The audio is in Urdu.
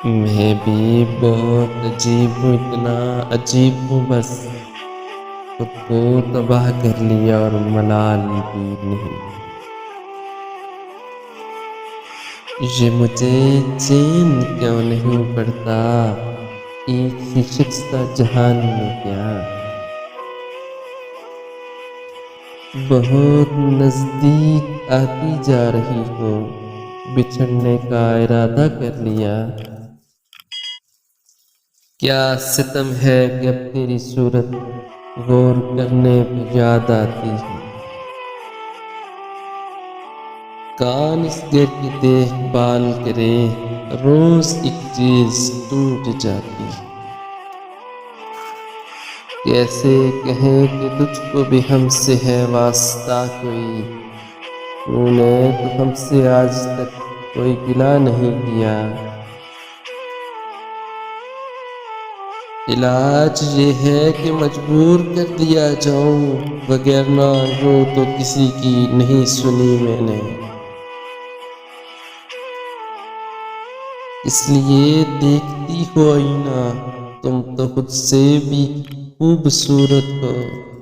میں بھی بہت عجیب ہوں، اتنا عجیب ہوں بس خود کو تباہ کر لیا اور ملال بھی نہیں۔ یہ مجھے چین کیوں نہیں پڑتا، ایک ہی شکستہ جہان میں کیا بہت نزدیک آتی جا رہی ہوں، بچھڑنے کا ارادہ کر لیا۔ کیا ستم ہے کہ اب تیری صورت غور کرنے پہ یاد آتی ہے، کان اس گھر کی دیکھ بھال کرے، روز ایک چیز ٹوٹ جاتی ہے۔ کیسے کہیں کہ تجھ کو بھی ہم سے ہے واسطہ کوئی، تو نے تو ہم سے آج تک کوئی گلہ نہیں کیا۔ علاج یہ ہے کہ مجبور کر دیا جاؤں، وگرنہ یوں تو کسی کی نہیں سنی میں نے۔ اس لیے دیکھتی ہو آئینہ، تم تو خود سے بھی خوبصورت ہو۔